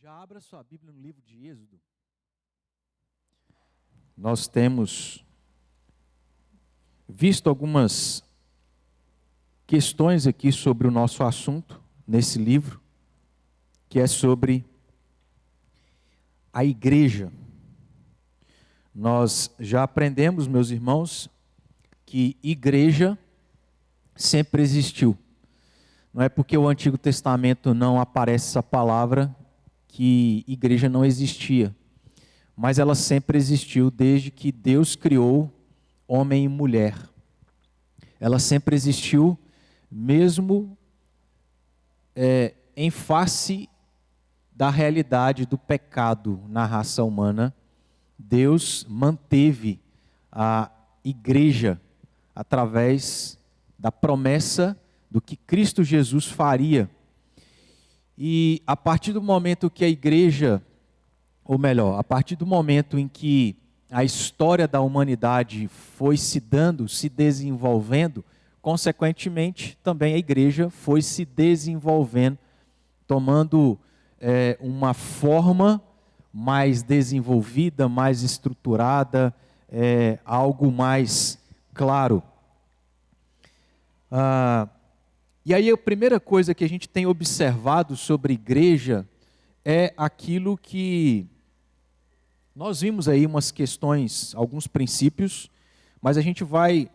Já abra sua Bíblia no livro de Êxodo. Nós temos visto algumas questões aqui sobre o nosso assunto nesse livro, que é sobre a igreja. Nós já aprendemos, meus irmãos, que igreja sempre existiu. Não é porque o Antigo Testamento não aparece essa palavra que igreja não existia, mas ela sempre existiu desde que Deus criou homem e mulher. Ela sempre existiu, mesmo em face da realidade do pecado na raça humana. Deus manteve a igreja através da promessa do que Cristo Jesus faria. E a partir do momento que a igreja, ou melhor, a partir do momento em que a história da humanidade foi se dando, se desenvolvendo, consequentemente também a igreja foi se desenvolvendo, tomando uma forma mais desenvolvida, mais estruturada, algo mais claro. E aí a primeira coisa que a gente tem observado sobre igreja é aquilo que nós vimos aí umas questões, alguns princípios, mas a gente vai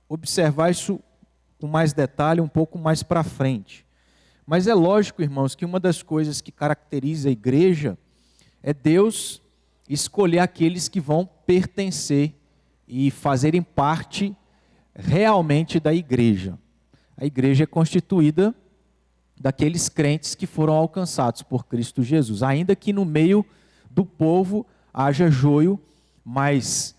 observar isso com mais detalhe um pouco mais para frente. Mas é lógico, irmãos, que uma das coisas que caracteriza a igreja é Deus escolher aqueles que vão pertencer e fazerem parte realmente da igreja. A igreja é constituída daqueles crentes que foram alcançados por Cristo Jesus, ainda que no meio do povo haja joio, mas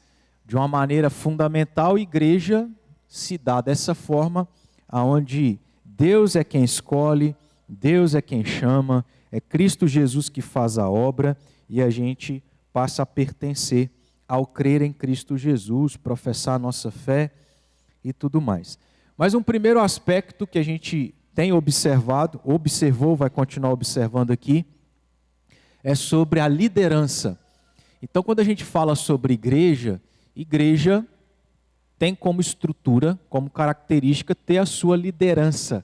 de uma maneira fundamental a igreja se dá dessa forma, aonde Deus é quem escolhe, Deus é quem chama, é Cristo Jesus que faz a obra e a gente passa a pertencer ao crer em Cristo Jesus, professar a nossa fé e tudo mais. Mas um primeiro aspecto que a gente tem observou, vai continuar observando aqui, é sobre a liderança. Então, quando a gente fala sobre igreja tem como estrutura, como característica, ter a sua liderança.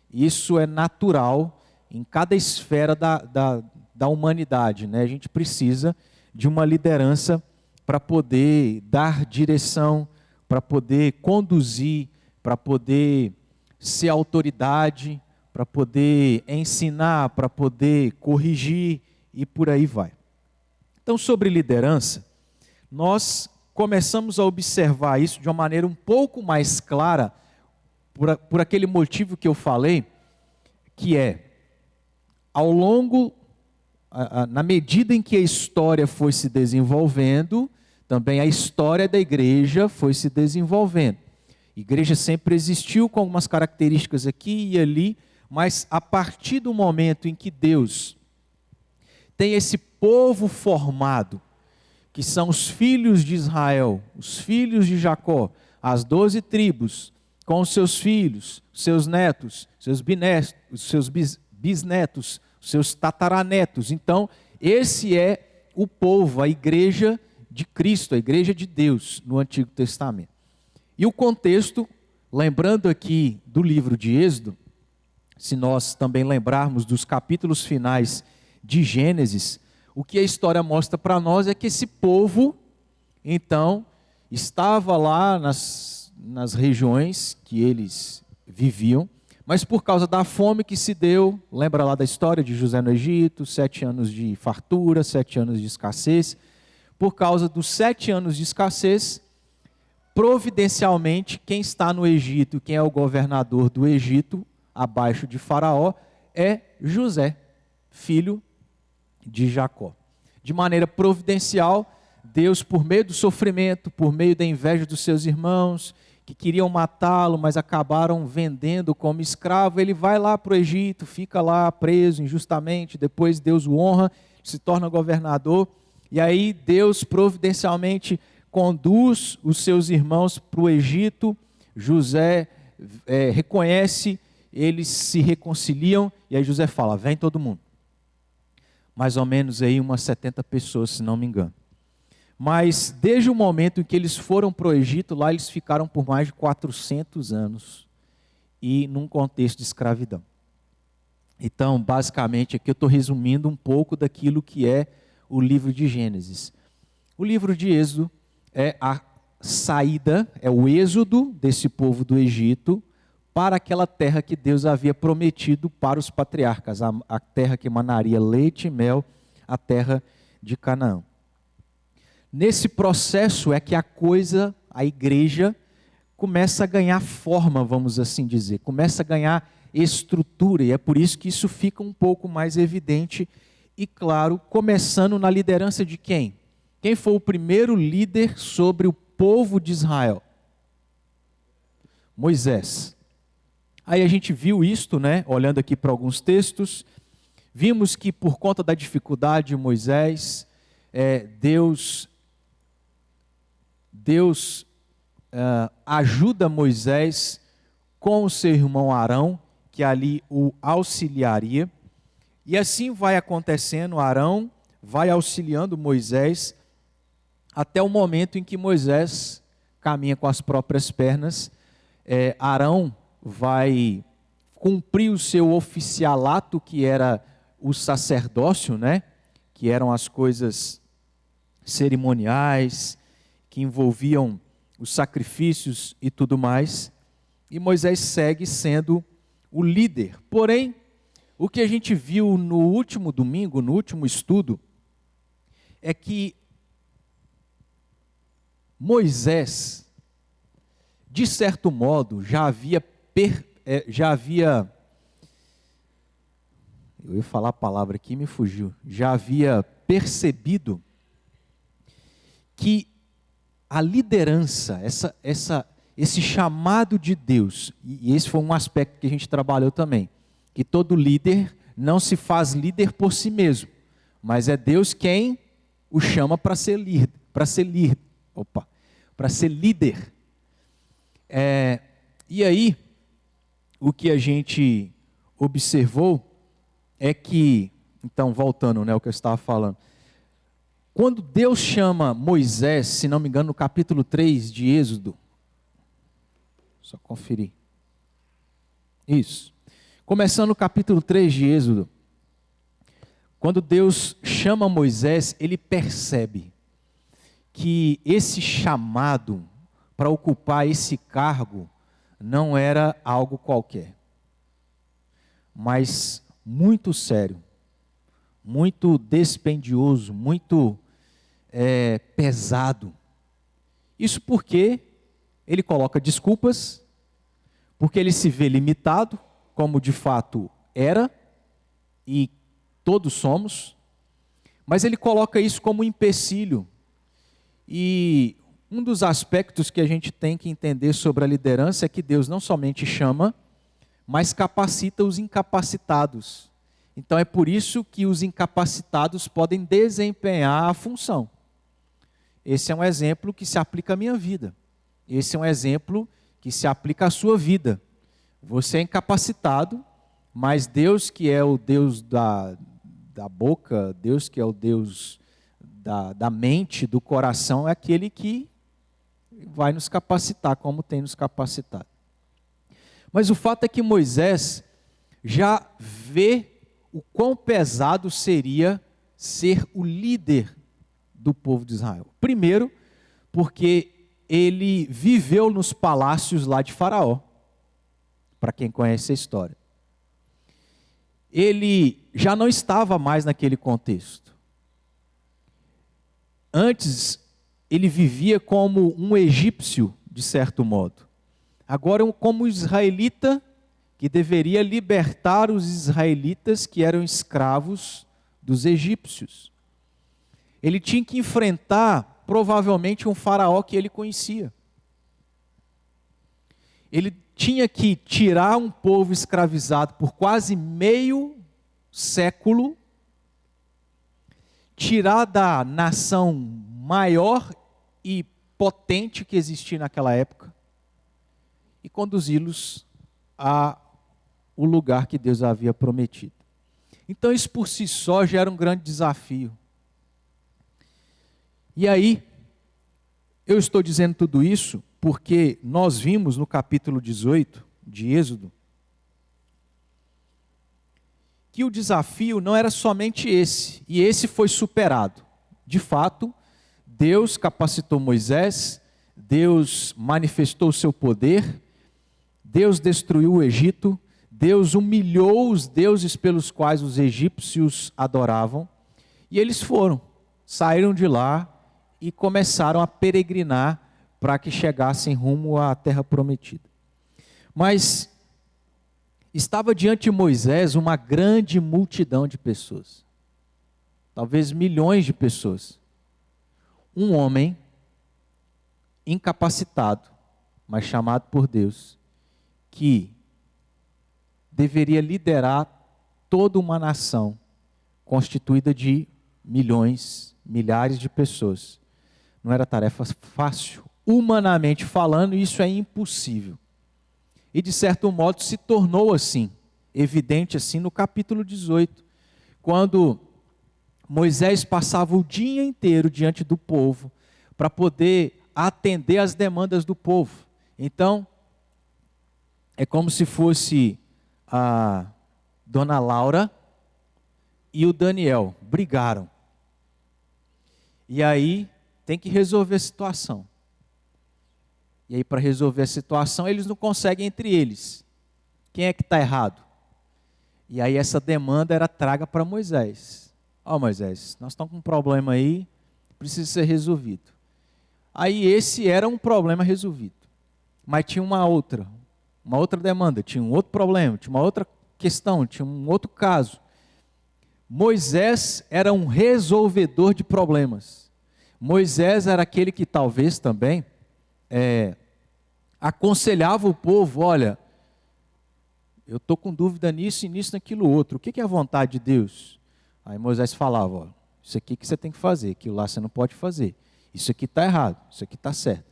Isso é natural em cada esfera da humanidade, né? A gente precisa de uma liderança para poder dar direção, para poder conduzir, para poder ser autoridade, para poder ensinar, para poder corrigir e por aí vai. Então, sobre liderança, nós começamos a observar isso de uma maneira um pouco mais clara, por aquele motivo que eu falei, que é, ao longo, na medida em que a história foi se desenvolvendo, também a história da igreja foi se desenvolvendo. A igreja sempre existiu com algumas características aqui e ali, mas a partir do momento em que Deus tem esse povo formado, que são os filhos de Israel, os filhos de Jacó, as 12 tribos, com os seus filhos, seus netos, seus bisnetos, seus tataranetos. Então, esse é o povo, a igreja de Cristo, a igreja de Deus no Antigo Testamento. E o contexto, lembrando aqui do livro de Êxodo, se nós também lembrarmos dos capítulos finais de Gênesis, o que a história mostra para nós é que esse povo, então, estava lá nas regiões que eles viviam, mas por causa da fome que se deu, lembra lá da história de José no Egito, 7 anos de fartura, 7 anos de escassez. Por causa dos 7 anos de escassez, providencialmente, quem está no Egito, quem é o governador do Egito, abaixo de Faraó, é José, filho de Jacó. De maneira providencial, Deus, por meio do sofrimento, por meio da inveja dos seus irmãos, que queriam matá-lo, mas acabaram vendendo como escravo, ele vai lá para o Egito, fica lá preso injustamente, depois Deus o honra, se torna governador, e aí Deus providencialmente conduz os seus irmãos para o Egito. José reconhece, eles se reconciliam, e aí José fala, vem todo mundo. mais ou menos aí umas 70 pessoas, se não me engano. Mas desde o momento em que eles foram para o Egito, lá eles ficaram por mais de 400 anos, e num contexto de escravidão. Então, basicamente, aqui eu estou resumindo um pouco daquilo que é o livro de Gênesis. O livro de Êxodo é a saída, é o êxodo desse povo do Egito para aquela terra que Deus havia prometido para os patriarcas, a terra que emanaria leite e mel, a terra de Canaã. Nesse processo é que a igreja, começa a ganhar forma, vamos assim dizer, começa a ganhar estrutura, e é por isso que isso fica um pouco mais evidente e claro, começando na liderança de quem? Quem foi o primeiro líder sobre o povo de Israel? Moisés. Aí a gente viu isto, né, olhando aqui para alguns textos, vimos que por conta da dificuldade de Moisés, Deus ajuda Moisés com o seu irmão Arão, que ali o auxiliaria, e assim vai acontecendo, Arão vai auxiliando Moisés, até o momento em que Moisés caminha com as próprias pernas. Arão vai cumprir o seu oficialato, que era o sacerdócio, né? Que eram as coisas cerimoniais, que envolviam os sacrifícios e tudo mais, e Moisés segue sendo o líder. Porém, o que a gente viu no último domingo, no último estudo, é que Moisés, de certo modo, já havia, eu ia falar a palavra aqui e me fugiu, já havia percebido que a liderança, esse chamado de Deus, e esse foi um aspecto que a gente trabalhou também, que todo líder não se faz líder por si mesmo, mas é Deus quem o chama para ser líder, para ser líder. E aí, o que a gente observou é que, então voltando, né, o que eu estava falando, quando Deus chama Moisés, se não me engano, no capítulo 3 de Êxodo, só conferir, isso, começando no capítulo 3 de Êxodo, quando Deus chama Moisés, ele percebe que esse chamado para ocupar esse cargo não era algo qualquer, mas muito sério, muito dispendioso, muito pesado. Isso porque ele coloca desculpas, porque ele se vê limitado, como de fato era, e todos somos, mas ele coloca isso como um empecilho. E um dos aspectos que a gente tem que entender sobre a liderança é que Deus não somente chama, mas capacita os incapacitados. Então é por isso que os incapacitados podem desempenhar a função. Esse é um exemplo que se aplica à minha vida. Esse é um exemplo que se aplica à sua vida. Você é incapacitado, mas Deus que é o Deus da boca, Deus que é o Deus da mente, do coração, é aquele que vai nos capacitar, como tem nos capacitado. Mas o fato é que Moisés já vê o quão pesado seria ser o líder do povo de Israel. Primeiro, porque ele viveu nos palácios lá de Faraó, para quem conhece a história. Ele já não estava mais naquele contexto. Antes, ele vivia como um egípcio, de certo modo. Agora, como israelita, que deveria libertar os israelitas que eram escravos dos egípcios. Ele tinha que enfrentar, provavelmente, um faraó que ele conhecia. Ele tinha que tirar um povo escravizado por quase meio século, tirar da nação maior e potente que existia naquela época e conduzi-los ao lugar que Deus havia prometido. Então isso por si só já era um grande desafio. E aí, eu estou dizendo tudo isso porque nós vimos no capítulo 18 de Êxodo que o desafio não era somente esse, e esse foi superado. De fato, Deus capacitou Moisés, Deus manifestou o seu poder, Deus destruiu o Egito, Deus humilhou os deuses pelos quais os egípcios adoravam, e eles saíram de lá e começaram a peregrinar para que chegassem rumo à terra prometida. Mas estava diante de Moisés uma grande multidão de pessoas, talvez milhões de pessoas. Um homem incapacitado, mas chamado por Deus, que deveria liderar toda uma nação constituída de milhões, milhares de pessoas. Não era tarefa fácil. Humanamente falando, isso é impossível. E de certo modo se tornou assim, evidente assim no capítulo 18, quando Moisés passava o dia inteiro diante do povo para poder atender às demandas do povo. Então, é como se fosse a dona Laura e o Daniel brigaram. E aí tem que resolver a situação. E aí, para resolver a situação, eles não conseguem entre eles. Quem é que está errado? E aí essa demanda era traga para Moisés. Ó, Moisés, nós estamos com um problema aí, precisa ser resolvido. Aí esse era um problema resolvido. Mas tinha uma outra demanda, tinha um outro problema, tinha uma outra questão, tinha um outro caso. Moisés era um resolvedor de problemas. Moisés era aquele que talvez também aconselhava o povo, olha, eu estou com dúvida nisso e nisso, naquilo outro, o que é a vontade de Deus? Aí Moisés falava, ó, isso aqui que você tem que fazer, aquilo lá você não pode fazer, isso aqui está errado, isso aqui está certo.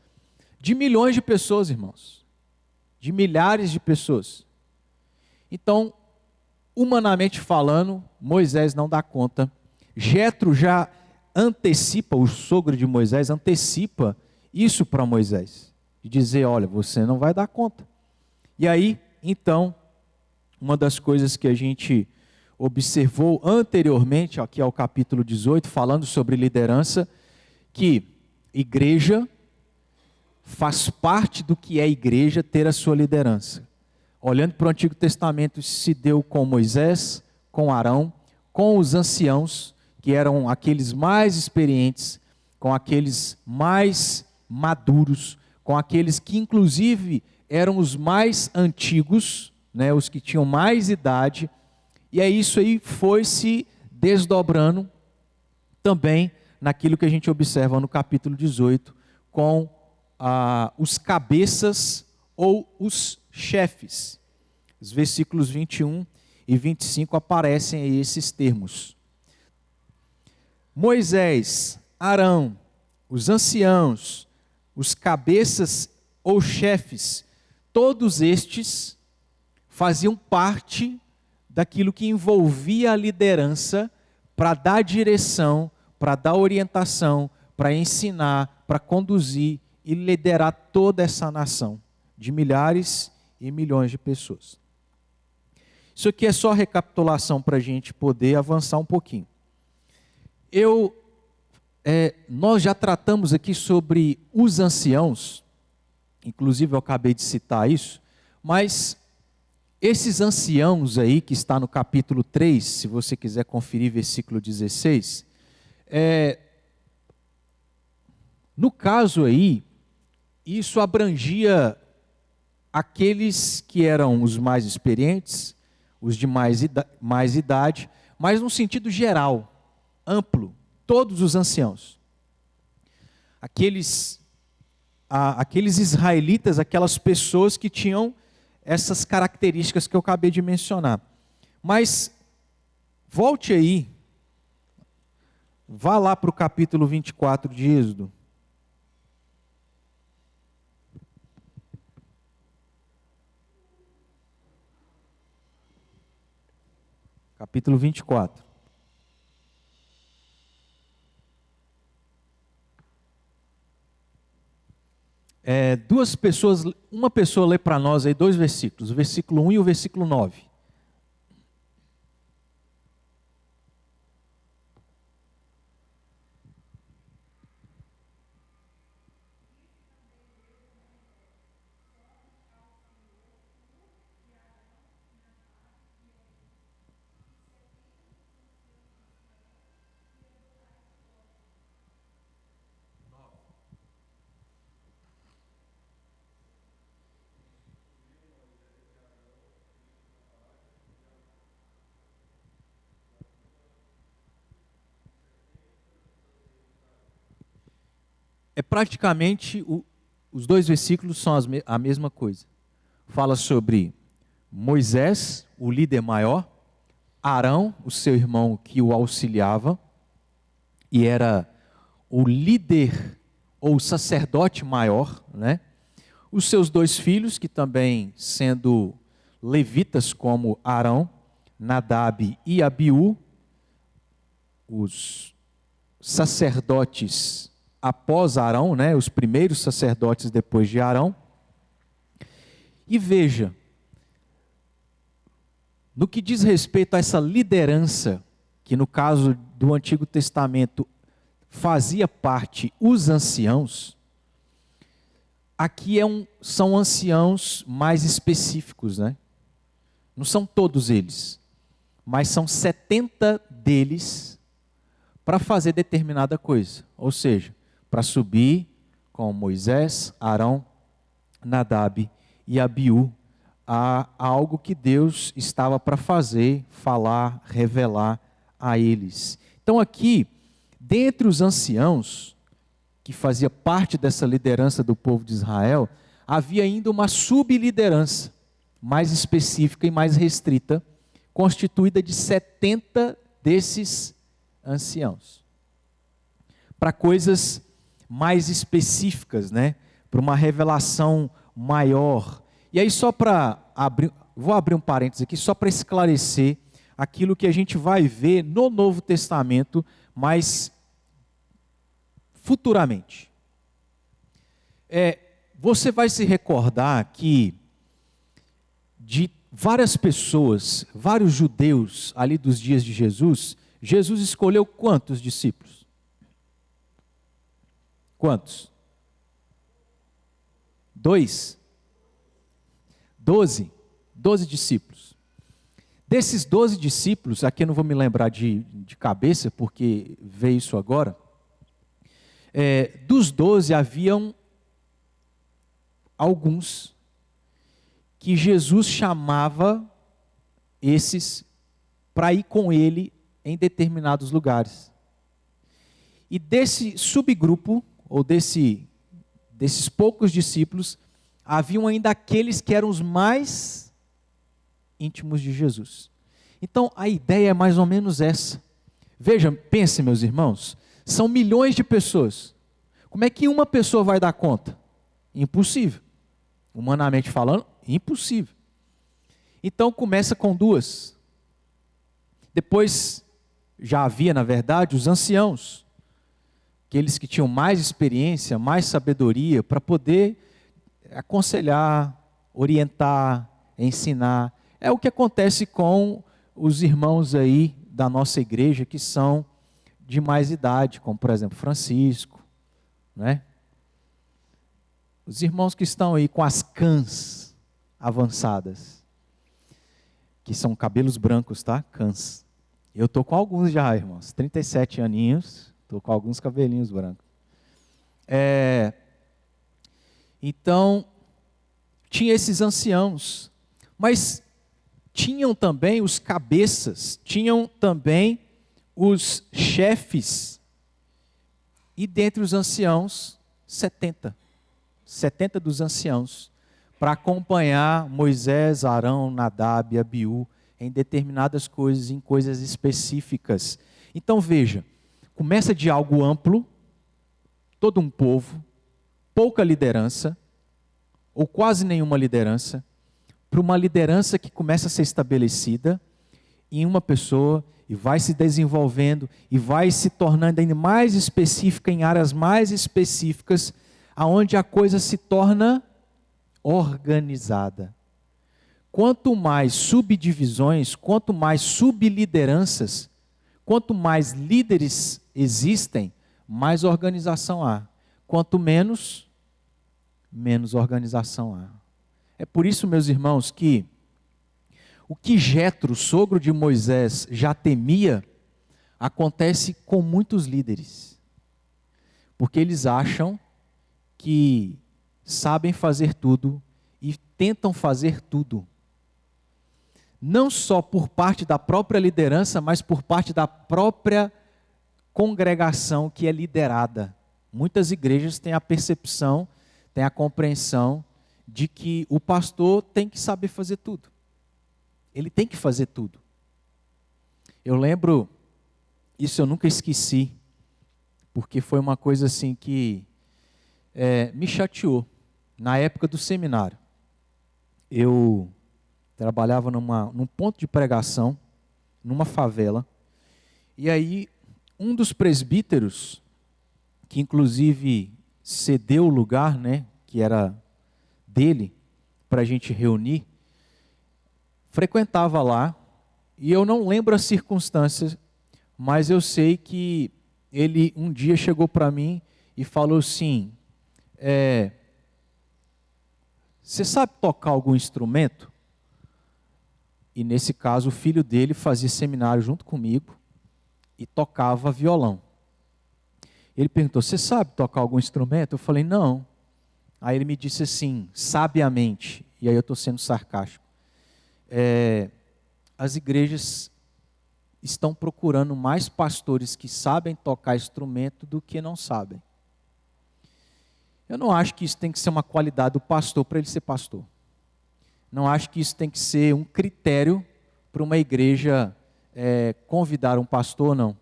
De milhões de pessoas, irmãos, de milhares de pessoas. Então, humanamente falando, Moisés não dá conta. Jetro já antecipa, o sogro de Moisés antecipa isso para Moisés, de dizer, olha, você não vai dar conta. E aí, então, uma das coisas que a gente observou anteriormente, aqui ao capítulo 18, falando sobre liderança, que igreja faz parte do que é igreja ter a sua liderança. Olhando para o Antigo Testamento, isso se deu com Moisés, com Arão, com os anciãos, que eram aqueles mais experientes, com aqueles mais maduros, com aqueles que inclusive eram os mais antigos, né, os que tinham mais idade, e é isso aí foi se desdobrando também naquilo que a gente observa no capítulo 18, com os cabeças ou os chefes. Os versículos 21 e 25 aparecem aí esses termos. Moisés, Arão, os anciãos, os cabeças ou chefes, todos estes faziam parte daquilo que envolvia a liderança para dar direção, para dar orientação, para ensinar, para conduzir e liderar toda essa nação de milhares e milhões de pessoas. Isso aqui é só recapitulação para a gente poder avançar um pouquinho. Nós já tratamos aqui sobre os anciãos, inclusive eu acabei de citar isso, mas esses anciãos aí, que está no capítulo 3, se você quiser conferir versículo 16, no caso aí, isso abrangia aqueles que eram os mais experientes, os de mais idade, mas num sentido geral, amplo, todos os anciãos. Aqueles israelitas, aquelas pessoas que tinham essas características que eu acabei de mencionar. Mas, volte aí, vá lá para o capítulo 24 de Êxodo. capítulo 24. Uma pessoa lê para nós aí 2 versículos, o versículo 1 e o versículo 9. Praticamente os 2 versículos são a mesma coisa. Fala sobre Moisés, o líder maior, Arão, o seu irmão que o auxiliava, e era o líder ou sacerdote maior, né? Os seus 2 filhos, que também sendo levitas como Arão, Nadab e Abiú, os sacerdotes após Arão, né? Os primeiros sacerdotes depois de Arão. E veja, no que diz respeito a essa liderança, que no caso do Antigo Testamento fazia parte os anciãos, aqui são anciãos mais específicos, né? Não são todos eles, mas são 70 deles para fazer determinada coisa. Ou seja, para subir com Moisés, Arão, Nadab e Abiú a algo que Deus estava para fazer, falar, revelar a eles. Então aqui, dentre os anciãos, que fazia parte dessa liderança do povo de Israel, havia ainda uma subliderança mais específica e mais restrita, constituída de 70 desses anciãos. Para coisas mais específicas, né? Para uma revelação maior. E aí só para abrir, vou abrir um parênteses aqui, só para esclarecer aquilo que a gente vai ver no Novo Testamento, mas futuramente. Você vai se recordar que de várias pessoas, vários judeus ali dos dias de Jesus, Jesus escolheu quantos discípulos? Quantos? 2? 12 discípulos. Desses 12 discípulos, aqui eu não vou me lembrar de cabeça, porque veio isso agora. Dos 12 haviam alguns que Jesus chamava esses para ir com ele em determinados lugares. E desse subgrupo, ou desses poucos discípulos, haviam ainda aqueles que eram os mais íntimos de Jesus. Então a ideia é mais ou menos essa. Veja, pense, meus irmãos, são milhões de pessoas. Como é que uma pessoa vai dar conta? Impossível. Humanamente falando, impossível. Então começa com 2. Depois já havia, na verdade, os anciãos, aqueles que tinham mais experiência, mais sabedoria, para poder aconselhar, orientar, ensinar. É o que acontece com os irmãos aí da nossa igreja que são de mais idade, como por exemplo Francisco, né? Os irmãos que estão aí com as cãs avançadas, que são cabelos brancos, tá? Cãs. Eu tô com alguns já, irmãos, 37 aninhos, tô com alguns cabelinhos brancos. Então, tinha esses anciãos, mas tinham também os cabeças, tinham também os chefes, e dentre os anciãos, 70 dos anciãos, para acompanhar Moisés, Arão, Nadab e Abiú em determinadas coisas, em coisas específicas. Então veja, começa de algo amplo, todo um povo, pouca liderança, ou quase nenhuma liderança, para uma liderança que começa a ser estabelecida, em uma pessoa e vai se desenvolvendo e vai se tornando ainda mais específica em áreas mais específicas, aonde a coisa se torna organizada. Quanto mais subdivisões, quanto mais sublideranças, quanto mais líderes existem, mais organização há. Quanto menos, menos organização há. É por isso, meus irmãos, que o que Jetro, sogro de Moisés, já temia, acontece com muitos líderes. Porque eles acham que sabem fazer tudo e tentam fazer tudo. Não só por parte da própria liderança, mas por parte da própria congregação que é liderada. Muitas igrejas têm a percepção, têm a compreensão de que o pastor tem que saber fazer tudo. Ele tem que fazer tudo. Eu lembro, isso eu nunca esqueci, porque foi uma coisa assim que me chateou. Na época do seminário, eu trabalhava num ponto de pregação, numa favela, e aí um dos presbíteros, que inclusive cedeu o lugar, né, que era dele, para a gente reunir, frequentava lá, e eu não lembro as circunstâncias, mas eu sei que ele um dia chegou para mim e falou assim, você sabe tocar algum instrumento? E nesse caso o filho dele fazia seminário junto comigo e tocava violão. Ele perguntou, você sabe tocar algum instrumento? Eu falei, não. Aí ele me disse assim, sabiamente, e aí eu estou sendo sarcástico, as igrejas estão procurando mais pastores que sabem tocar instrumento do que não sabem. Eu não acho que isso tem que ser uma qualidade do pastor para ele ser pastor. Não acho que isso tem que ser um critério para uma igreja convidar um pastor, não.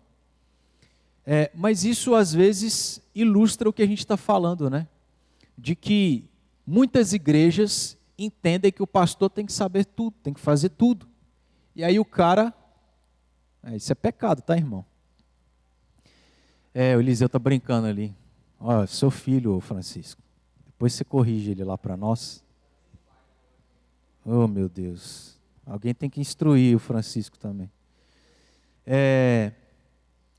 Mas isso às vezes ilustra o que a gente está falando, né? De que muitas igrejas entendem que o pastor tem que saber tudo, tem que fazer tudo. E aí o cara, isso é pecado, tá, irmão? O Eliseu está brincando ali. Ó, seu filho, Francisco. Depois você corrige ele lá para nós. Oh, meu Deus. Alguém tem que instruir o Francisco também.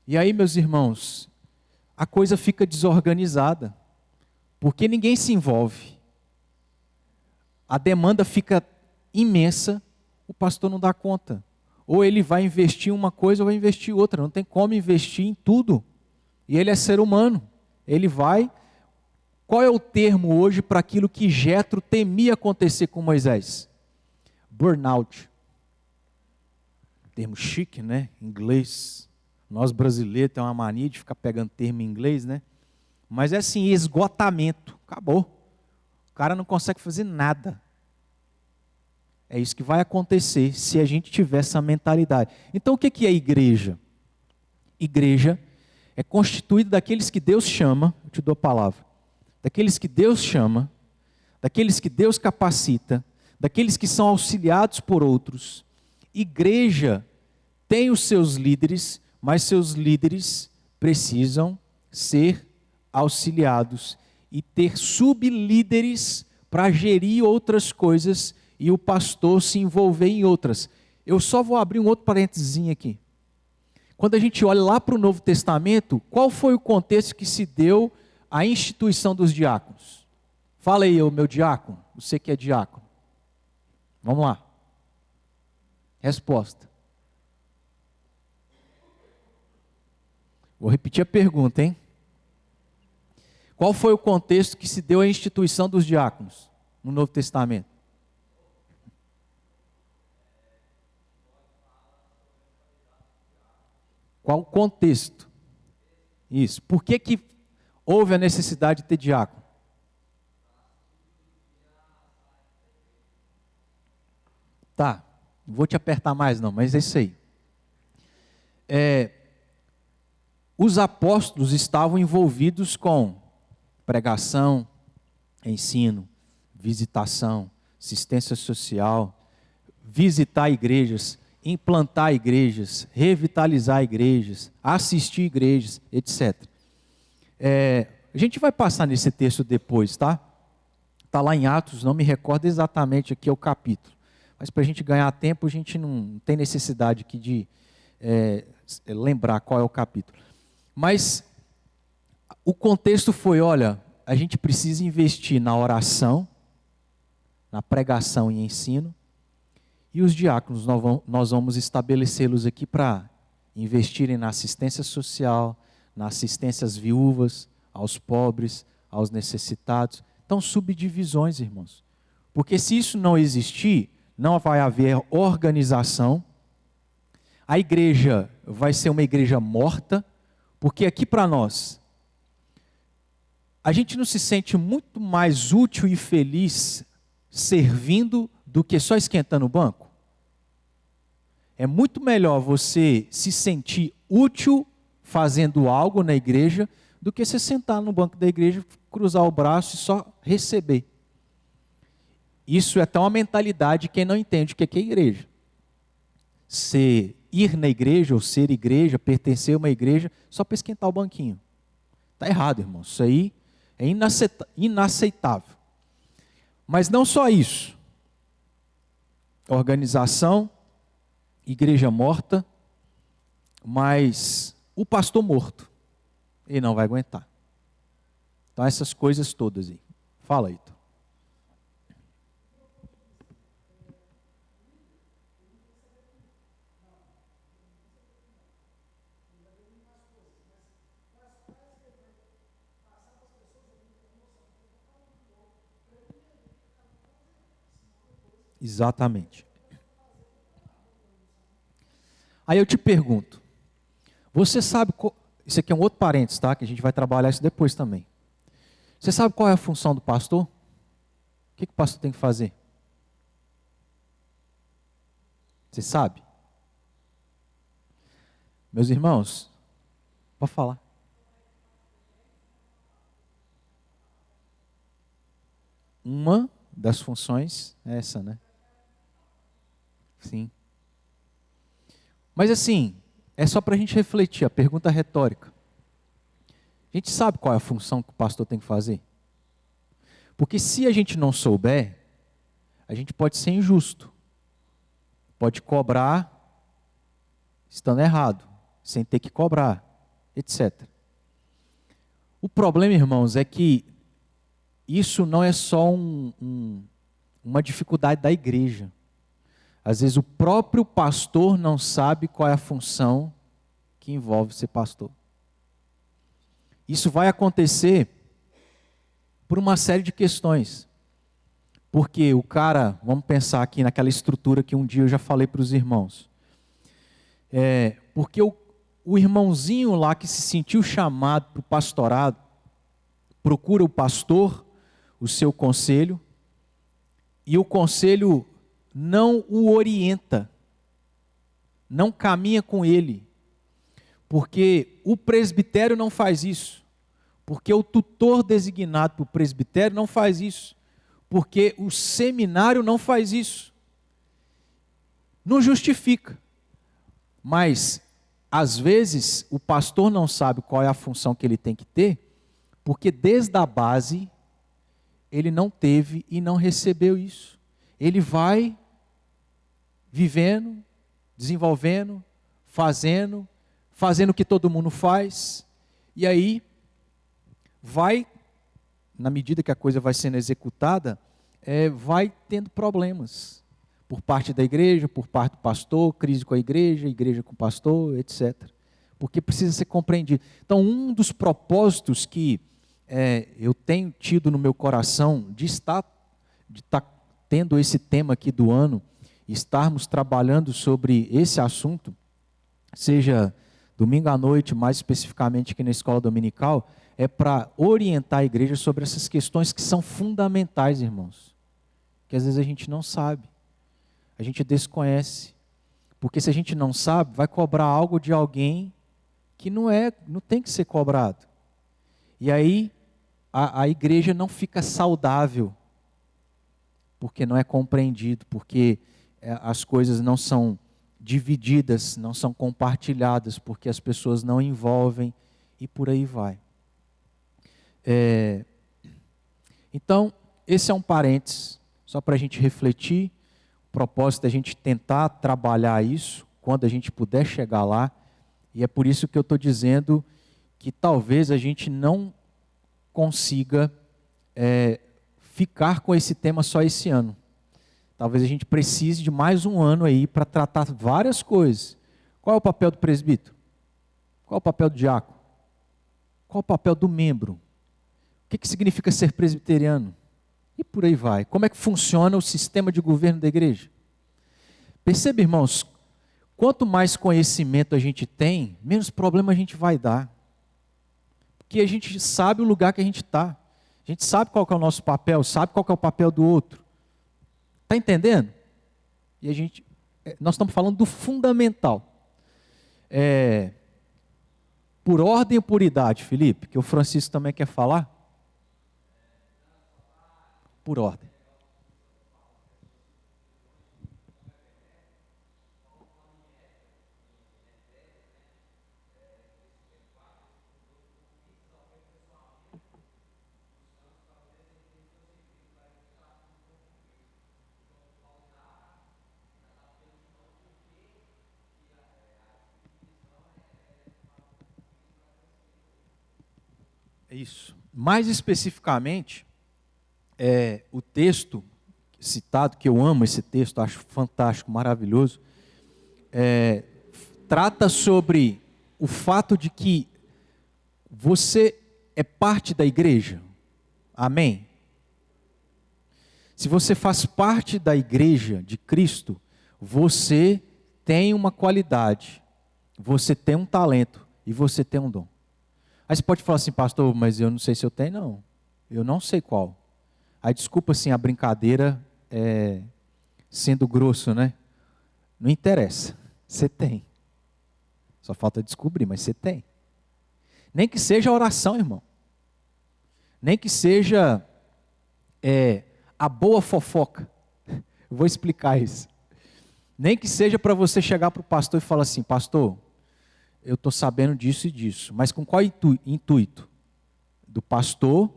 E aí, meus irmãos, a coisa fica desorganizada, porque ninguém se envolve. A demanda fica imensa, o pastor não dá conta. Ou ele vai investir em uma coisa ou vai investir em outra. Não tem como investir em tudo. E ele é ser humano. Ele vai... Qual é o termo hoje para aquilo que Jetro temia acontecer com Moisés? Burnout. Termo chique, né? Inglês. Nós brasileiros temos uma mania de ficar pegando termo em inglês, né? Mas é assim, esgotamento. Acabou. O cara não consegue fazer nada. É isso que vai acontecer se a gente tiver essa mentalidade. Então o que é igreja? Igreja é constituída daqueles que Deus chama, eu te dou a palavra, daqueles que Deus chama, daqueles que Deus capacita, daqueles que são auxiliados por outros. Igreja tem os seus líderes, mas seus líderes precisam ser auxiliados e ter sublíderes para gerir outras coisas e o pastor se envolver em outras. Eu só vou abrir um outro parênteses aqui. Quando a gente olha lá para o Novo Testamento, qual foi o contexto que se deu à instituição dos diáconos? Fala aí, meu diácono, você que é diácono. Vamos lá. Resposta. Vou repetir a pergunta, hein? Qual foi o contexto que se deu à instituição dos diáconos no Novo Testamento? Qual o contexto? Isso. Por que houve a necessidade de ter diácono? Tá, não vou te apertar mais não, mas é isso aí. Os apóstolos estavam envolvidos com pregação, ensino, visitação, assistência social, visitar igrejas, implantar igrejas, revitalizar igrejas, assistir igrejas, etc. A gente vai passar nesse texto depois, tá? Está lá em Atos, não me recordo exatamente aqui o capítulo. Mas para a gente ganhar tempo, a gente não tem necessidade aqui de lembrar qual é o capítulo. Mas o contexto foi, olha, a gente precisa investir na oração, na pregação e ensino, e os diáconos nós vamos estabelecê-los aqui para investirem na assistência social, na assistência às viúvas, aos pobres, aos necessitados. Então, subdivisões, irmãos. Porque se isso não existir, não vai haver organização, a igreja vai ser uma igreja morta, porque aqui para nós, a gente não se sente muito mais útil e feliz servindo do que só esquentando o banco? É muito melhor você se sentir útil fazendo algo na igreja do que você sentar no banco da igreja, cruzar o braço e só receber. Isso é tão a mentalidade de quem não entende o que é igreja. Ir na igreja ou ser igreja, pertencer a uma igreja só para esquentar o banquinho. Está errado, irmão. Isso aí é inaceitável. Mas não só isso. Organização, igreja morta, mas o pastor morto. Ele não vai aguentar. Então essas coisas todas aí. Fala aí. Exatamente. Aí eu te pergunto, você sabe, isso aqui é um outro parênteses, tá? Que a gente vai trabalhar isso depois também. Você sabe qual é a função do pastor? O que o pastor tem que fazer? Você sabe? Meus irmãos, pode falar. Uma das funções é essa, né? Sim. Mas assim, é só para a gente refletir, a pergunta retórica. A gente sabe qual é a função que o pastor tem que fazer? Porque se a gente não souber, a gente pode ser injusto. Pode cobrar estando errado, sem ter que cobrar, etc. O problema, irmãos, é que isso não é só uma dificuldade da igreja. Às vezes o próprio pastor não sabe qual é a função que envolve ser pastor. Isso vai acontecer por uma série de questões. Porque o cara, vamos pensar aqui naquela estrutura que um dia eu já falei para os irmãos. Porque o irmãozinho lá que se sentiu chamado para o pastorado, procura o pastor, o seu conselho, e o conselho não o orienta, não caminha com ele, porque o presbitério não faz isso, porque o tutor designado para o presbitério não faz isso, porque o seminário não faz isso. Não justifica, mas às vezes o pastor não sabe qual é a função que ele tem que ter, porque desde a base ele não teve e não recebeu isso. Ele vai vivendo, desenvolvendo, fazendo o que todo mundo faz, e aí vai, na medida que a coisa vai sendo executada, vai tendo problemas, por parte da igreja, por parte do pastor, crise com a igreja com o pastor, etc. Porque precisa ser compreendido. Então, um dos propósitos que eu tenho tido no meu coração de estar tendo esse tema aqui do ano, estarmos trabalhando sobre esse assunto, seja domingo à noite, mais especificamente aqui na escola dominical, é para orientar a igreja sobre essas questões que são fundamentais, irmãos. Que às vezes a gente não sabe, a gente desconhece. Porque se a gente não sabe, vai cobrar algo de alguém que não tem que ser cobrado. E aí a igreja não fica saudável, porque não é compreendido, porque as coisas não são divididas, não são compartilhadas, porque as pessoas não envolvem e por aí vai. Então, esse é um parênteses, só para a gente refletir. O propósito é a gente tentar trabalhar isso, quando a gente puder chegar lá, e é por isso que eu estou dizendo que talvez a gente não consiga ficar com esse tema só esse ano. Talvez a gente precise de mais um ano aí para tratar várias coisas. Qual é o papel do presbítero? Qual é o papel do diácono? Qual é o papel do membro? O que significa ser presbiteriano? E por aí vai. Como é que funciona o sistema de governo da igreja? Perceba, irmãos, quanto mais conhecimento a gente tem, menos problema a gente vai dar. Porque a gente sabe o lugar que a gente está. A gente sabe qual que é o nosso papel, sabe qual que é o papel do outro. Está entendendo? E nós estamos falando do fundamental. Por ordem ou por idade, Felipe? Que o Francisco também quer falar? Por ordem. Isso. Mais especificamente, o texto citado, que eu amo esse texto, acho fantástico, maravilhoso, trata sobre o fato de que você é parte da igreja. Amém? Se você faz parte da igreja de Cristo, você tem uma qualidade, você tem um talento e você tem um dom. Aí você pode falar assim, pastor, mas eu não sei se eu tenho, não. Eu não sei qual. Aí desculpa assim a brincadeira, sendo grosso, né? Não interessa, você tem. Só falta descobrir, mas você tem. Nem que seja oração, irmão. Nem que seja a boa fofoca. Eu vou explicar isso. Nem que seja para você chegar para o pastor e falar assim, pastor, eu estou sabendo disso e disso. Mas com qual intuito? Do pastor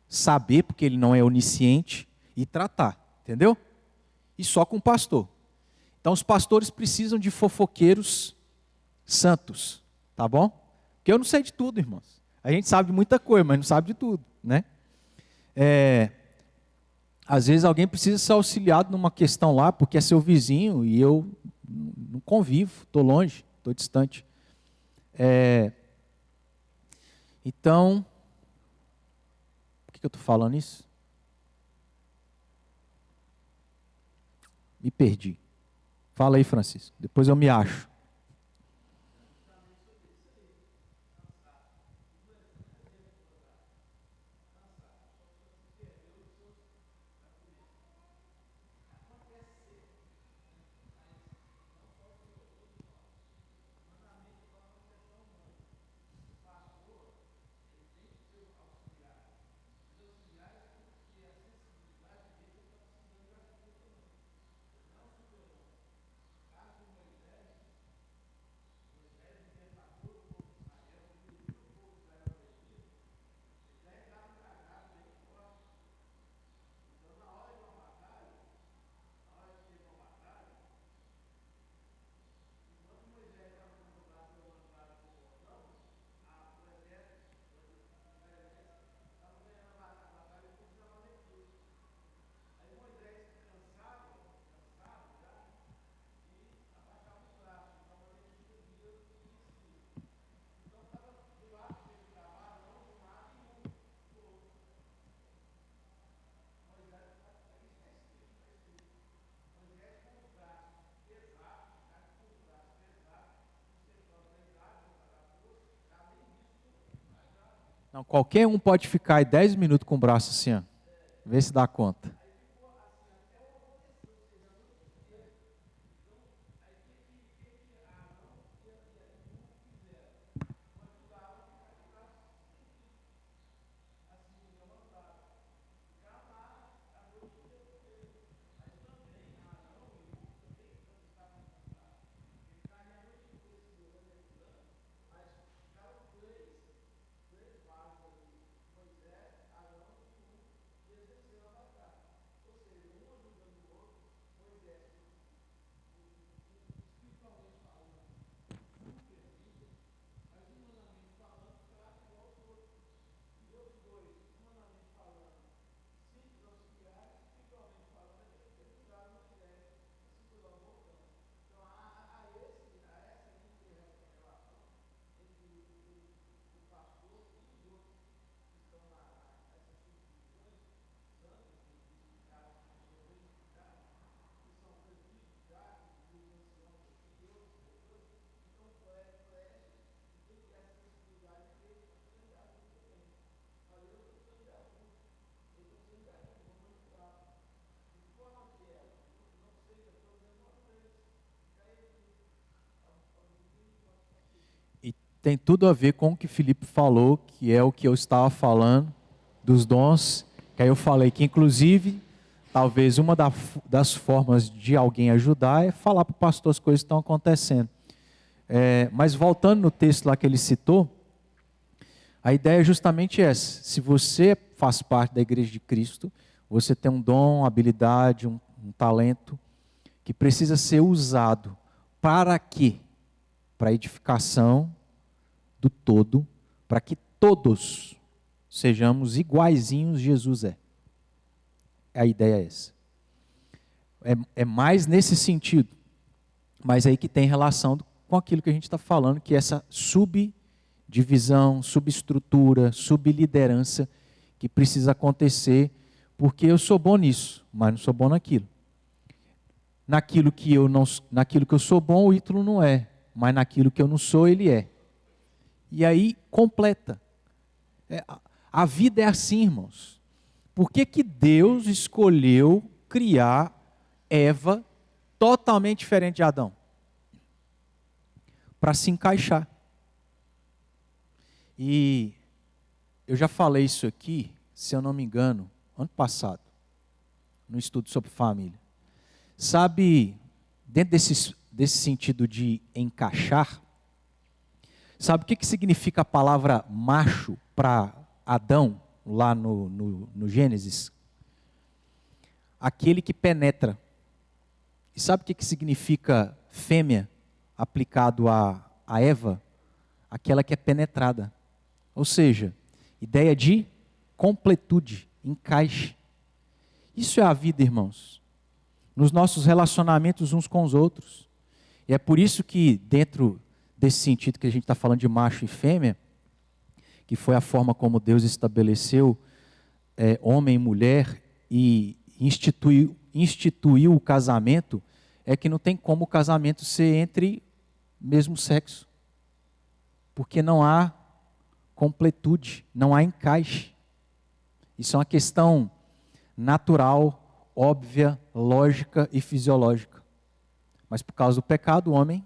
saber, porque ele não é onisciente, e tratar. Entendeu? E só com o pastor. Então os pastores precisam de fofoqueiros santos. Tá bom? Porque eu não sei de tudo, irmãos. A gente sabe de muita coisa, mas não sabe de tudo, né? Às vezes alguém precisa ser auxiliado numa questão lá, porque é seu vizinho e eu não convivo, estou longe, estou distante. Então, por que eu estou falando isso? Me perdi. Fala aí, Francisco, depois eu me acho. Não, qualquer um pode ficar aí 10 minutos com o braço assim, ó. Vê se dá conta. tem tudo a ver com o que Filipe falou, que é o que eu estava falando, dos dons, que aí eu falei que, inclusive, talvez uma das formas de alguém ajudar é falar para o pastor as coisas que estão acontecendo. Mas voltando no texto lá que ele citou, a ideia é justamente essa. Se você faz parte da igreja de Cristo, você tem um dom, uma habilidade, um talento, que precisa ser usado. Para quê? Para a edificação do todo, para que todos sejamos iguaizinhos Jesus é. A ideia é essa. É mais nesse sentido, mas aí que tem relação com aquilo que a gente está falando, que é essa subdivisão, subestrutura, subliderança que precisa acontecer, porque eu sou bom nisso, mas não sou bom naquilo. Naquilo que eu sou bom, o Ítalo não é, mas naquilo que eu não sou, ele é. E aí completa. A vida é assim, irmãos. Por que Deus escolheu criar Eva totalmente diferente de Adão? Para se encaixar. E eu já falei isso aqui, se eu não me engano, ano passado, no estudo sobre família. Sabe, dentro desse sentido de encaixar, sabe o que significa a palavra macho para Adão, lá no Gênesis? Aquele que penetra. E sabe o que significa fêmea aplicado a Eva? Aquela que é penetrada. Ou seja, ideia de completude, encaixe. Isso é a vida, irmãos. Nos nossos relacionamentos uns com os outros. E é por isso que dentro desse sentido que a gente está falando de macho e fêmea, que foi a forma como Deus estabeleceu homem e mulher e instituiu o casamento, é que não tem como o casamento ser entre mesmo sexo. Porque não há completude, não há encaixe. Isso é uma questão natural, óbvia, lógica e fisiológica. Mas por causa do pecado, o homem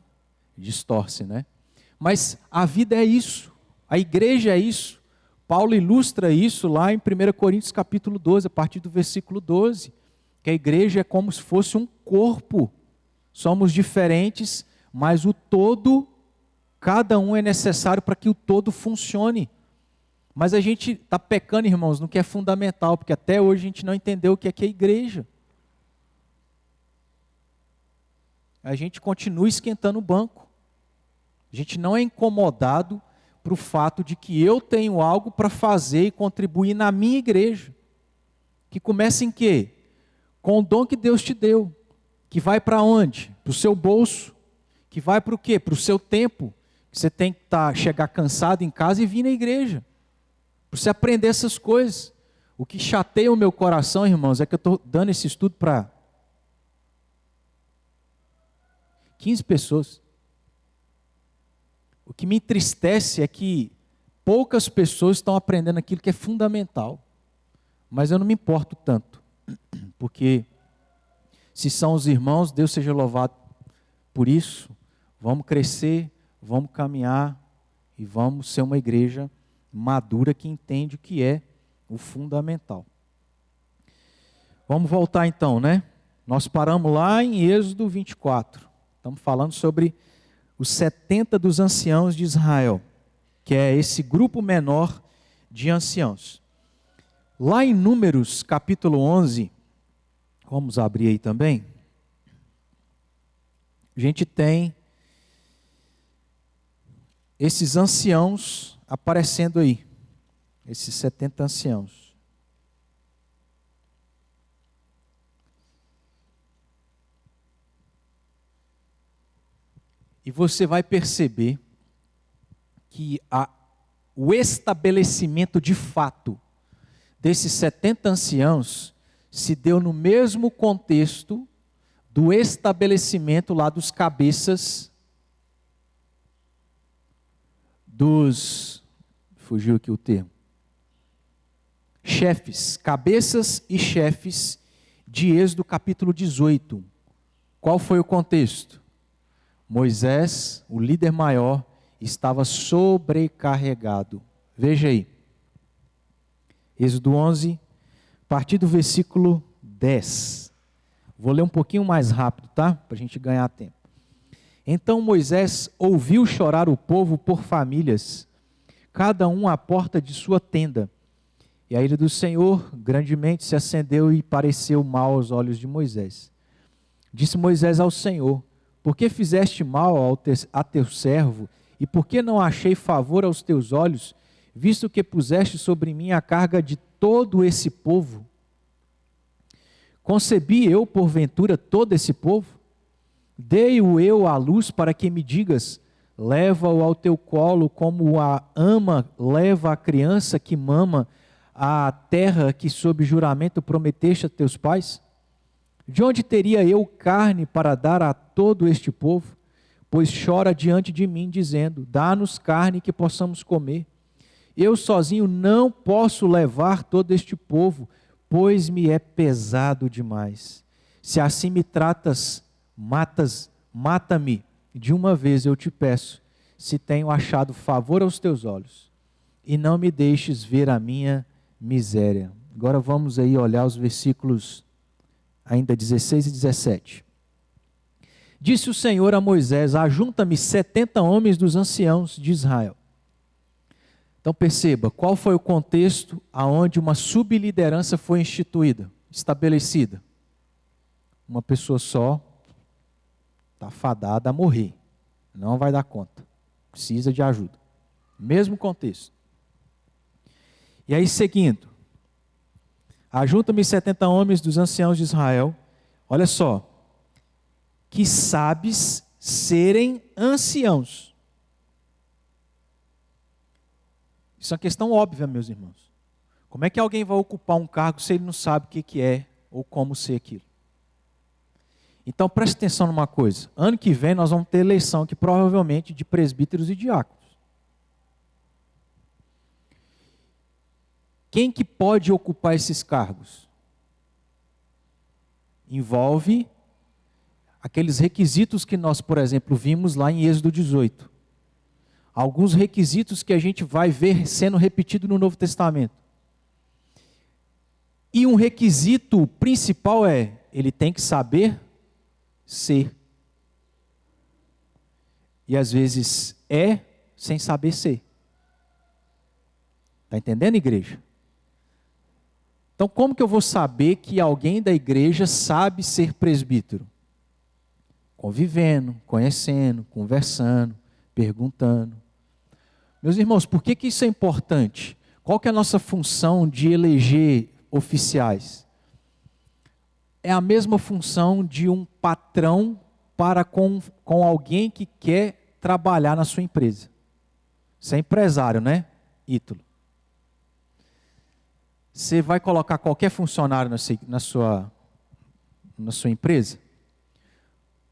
distorce, né? Mas a vida é isso, a igreja é isso. Paulo ilustra isso lá em 1 Coríntios capítulo 12, a partir do versículo 12, que a igreja é como se fosse um corpo. Somos diferentes, mas o todo, cada um é necessário para que o todo funcione. Mas a gente está pecando, irmãos, no que é fundamental, porque até hoje a gente não entendeu o que é igreja. A gente continua esquentando o banco. A gente não é incomodado para o fato de que eu tenho algo para fazer e contribuir na minha igreja. Que começa em quê? Com o dom que Deus te deu. Que vai para onde? Para o seu bolso. Que vai para o quê? Para o seu tempo. Que você tem que chegar cansado em casa e vir na igreja. Para você aprender essas coisas. O que chateia o meu coração, irmãos, é que eu estou dando esse estudo para 15 pessoas. O que me entristece é que poucas pessoas estão aprendendo aquilo que é fundamental. Mas eu não me importo tanto. Porque se são os irmãos, Deus seja louvado por isso. Vamos crescer, vamos caminhar e vamos ser uma igreja madura que entende o que é o fundamental. Vamos voltar então, né? Nós paramos lá em Êxodo 24. Estamos falando sobre os 70 dos anciãos de Israel, que é esse grupo menor de anciãos. Lá em Números capítulo 11, vamos abrir aí também, a gente tem esses anciãos aparecendo aí, esses 70 anciãos. E você vai perceber que o estabelecimento de fato desses 70 anciãos se deu no mesmo contexto do estabelecimento lá dos cabeças fugiu aqui o termo, chefes, cabeças e chefes de Êxodo capítulo 18. Qual foi o contexto? Moisés, o líder maior, estava sobrecarregado. Veja aí. Êxodo 11, a partir do versículo 10. Vou ler um pouquinho mais rápido, tá? Para a gente ganhar tempo. Então Moisés ouviu chorar o povo por famílias, cada um à porta de sua tenda. E a ira do Senhor grandemente se acendeu e pareceu mal aos olhos de Moisés. Disse Moisés ao Senhor: por que fizeste mal a teu servo, e por que não achei favor aos teus olhos, visto que puseste sobre mim a carga de todo esse povo? Concebi eu, porventura, todo esse povo? Dei-o eu à luz para que me digas: leva-o ao teu colo, como a ama leva a criança que mama à terra que sob juramento prometeste a teus pais? De onde teria eu carne para dar a todo este povo? Pois chora diante de mim, dizendo: dá-nos carne que possamos comer. Eu sozinho não posso levar todo este povo, pois me é pesado demais. Se assim me tratas, mata-me de uma vez, eu te peço, se tenho achado favor aos teus olhos, e não me deixes ver a minha miséria. Agora vamos aí olhar os versículos ainda 16 e 17. Disse o Senhor a Moisés: ajunta-me 70 homens dos anciãos de Israel. Então perceba, qual foi o contexto aonde uma subliderança foi instituída, estabelecida? Uma pessoa só está fadada a morrer, não vai dar conta, precisa de ajuda. Mesmo contexto. E aí seguindo, ajunta-me 70 homens dos anciãos de Israel, olha só, que sabes serem anciãos. Isso é uma questão óbvia, meus irmãos. Como é que alguém vai ocupar um cargo se ele não sabe o que é ou como ser aquilo? Então preste atenção numa coisa. Ano que vem nós vamos ter eleição aqui, provavelmente, de presbíteros e diáconos. Quem que pode ocupar esses cargos? Envolve aqueles requisitos que nós, por exemplo, vimos lá em Êxodo 18. Alguns requisitos que a gente vai ver sendo repetido no Novo Testamento. E um requisito principal é, ele tem que saber ser. E às vezes é sem saber ser. Está entendendo, igreja? Então como que eu vou saber que alguém da igreja sabe ser presbítero? Convivendo, conhecendo, conversando, perguntando. Meus irmãos, por que isso é importante? Qual que é a nossa função de eleger oficiais? É a mesma função de um patrão para com alguém que quer trabalhar na sua empresa. Você é empresário, né, Ítalo? Você vai colocar qualquer funcionário na sua empresa?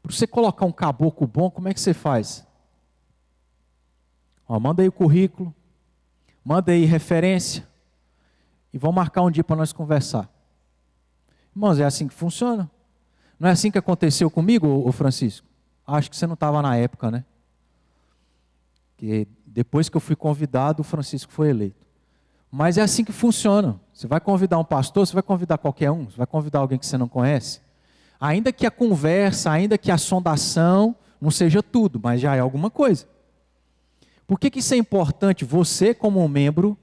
Para você colocar um caboclo bom, como é que você faz? Manda aí o currículo, manda aí referência, e vamos marcar um dia para nós conversar. Irmãos, é assim que funciona? Não é assim que aconteceu comigo, ô Francisco? Acho que você não estava na época, né? Que depois que eu fui convidado, o Francisco foi eleito. Mas é assim que funciona. Você vai convidar um pastor, você vai convidar qualquer um, você vai convidar alguém que você não conhece. Ainda que a conversa, ainda que a sondação não seja tudo, mas já é alguma coisa. Por que isso é importante? Você, como um membro,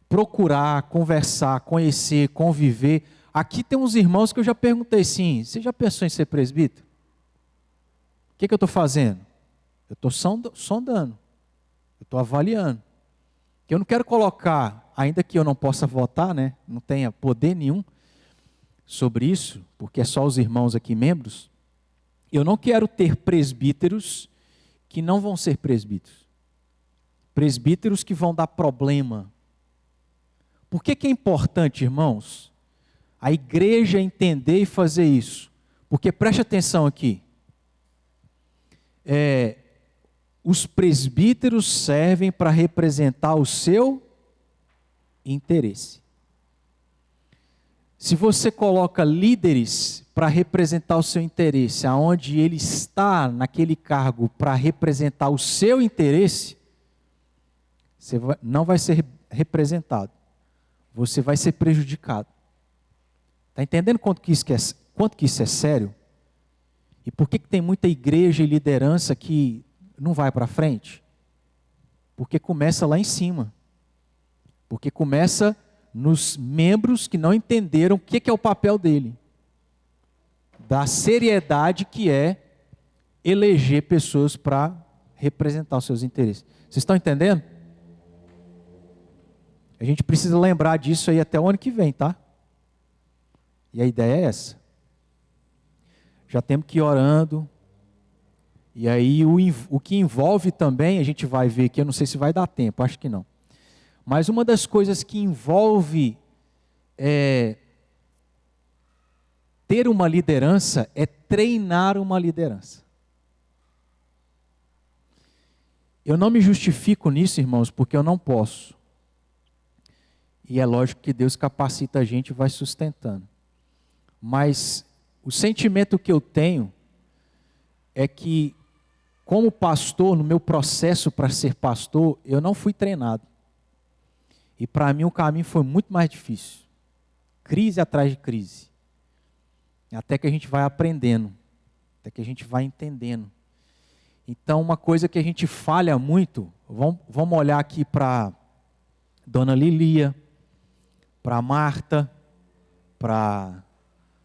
procurar, conversar, conhecer, conviver. Aqui tem uns irmãos que eu já perguntei, sim, você já pensou em ser presbítero? O que eu estou fazendo? Eu estou sondando, eu estou avaliando. Eu não quero colocar, ainda que eu não possa votar, né, não tenha poder nenhum sobre isso, porque é só os irmãos aqui membros, eu não quero ter presbíteros que não vão ser presbíteros. Presbíteros que vão dar problema. Por que é importante, irmãos, a igreja entender e fazer isso? Porque preste atenção aqui. Os presbíteros servem para representar o seu interesse. Se você coloca líderes para representar o seu interesse, aonde ele está naquele cargo para representar o seu interesse, você não vai ser representado. Você vai ser prejudicado. Está entendendo quanto que isso é sério? E por que tem muita igreja e liderança que não vai para frente? Porque começa lá em cima. Porque começa nos membros que não entenderam o que é o papel dele. Da seriedade que é eleger pessoas para representar os seus interesses. Vocês estão entendendo? A gente precisa lembrar disso aí até o ano que vem, tá? E a ideia é essa. Já temos que ir orando. E aí o que envolve também, a gente vai ver aqui, eu não sei se vai dar tempo, acho que não. Mas uma das coisas que envolve ter uma liderança é treinar uma liderança. Eu não me justifico nisso, irmãos, porque eu não posso. E é lógico que Deus capacita a gente e vai sustentando. Mas o sentimento que eu tenho é que, como pastor, no meu processo para ser pastor, eu não fui treinado. E para mim o caminho foi muito mais difícil. Crise atrás de crise. Até que a gente vai aprendendo. Até que a gente vai entendendo. Então uma coisa que a gente falha muito, vamos olhar aqui para Dona Lilia, para Marta, para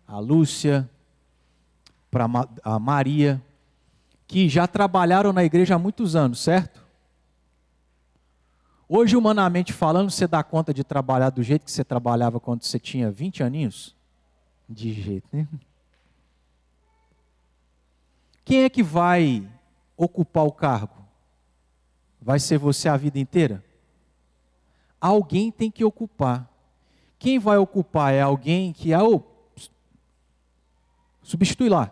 a Lúcia, para a Maria, que já trabalharam na igreja há muitos anos, certo? Hoje, humanamente falando, você dá conta de trabalhar do jeito que você trabalhava quando você tinha 20 aninhos? De jeito, né? Quem é que vai ocupar o cargo? Vai ser você a vida inteira? Alguém tem que ocupar. Quem vai ocupar é alguém que substitui lá.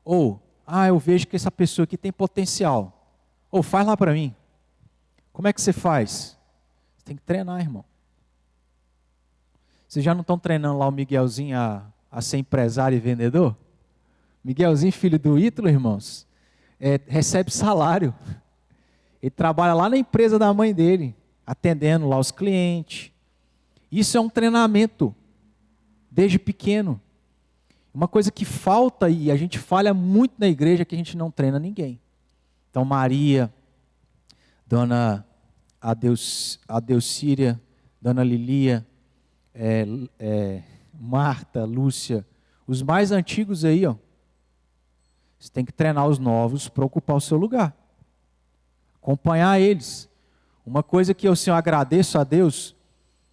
Ou, eu vejo que essa pessoa aqui tem potencial. Ou, faz lá para mim. Como é que você faz? Você tem que treinar, irmão. Vocês já não estão treinando lá o Miguelzinho a ser empresário e vendedor? Miguelzinho, filho do Ítalo, irmãos, recebe salário. Ele trabalha lá na empresa da mãe dele, atendendo lá os clientes. Isso é um treinamento, desde pequeno. Uma coisa que falta e a gente falha muito na igreja é que a gente não treina ninguém. Então Maria, Dona Adeucíria, Dona Lilia, Marta, Lúcia, os mais antigos aí, você tem que treinar os novos para ocupar o seu lugar. Acompanhar eles. Uma coisa que eu agradeço a Deus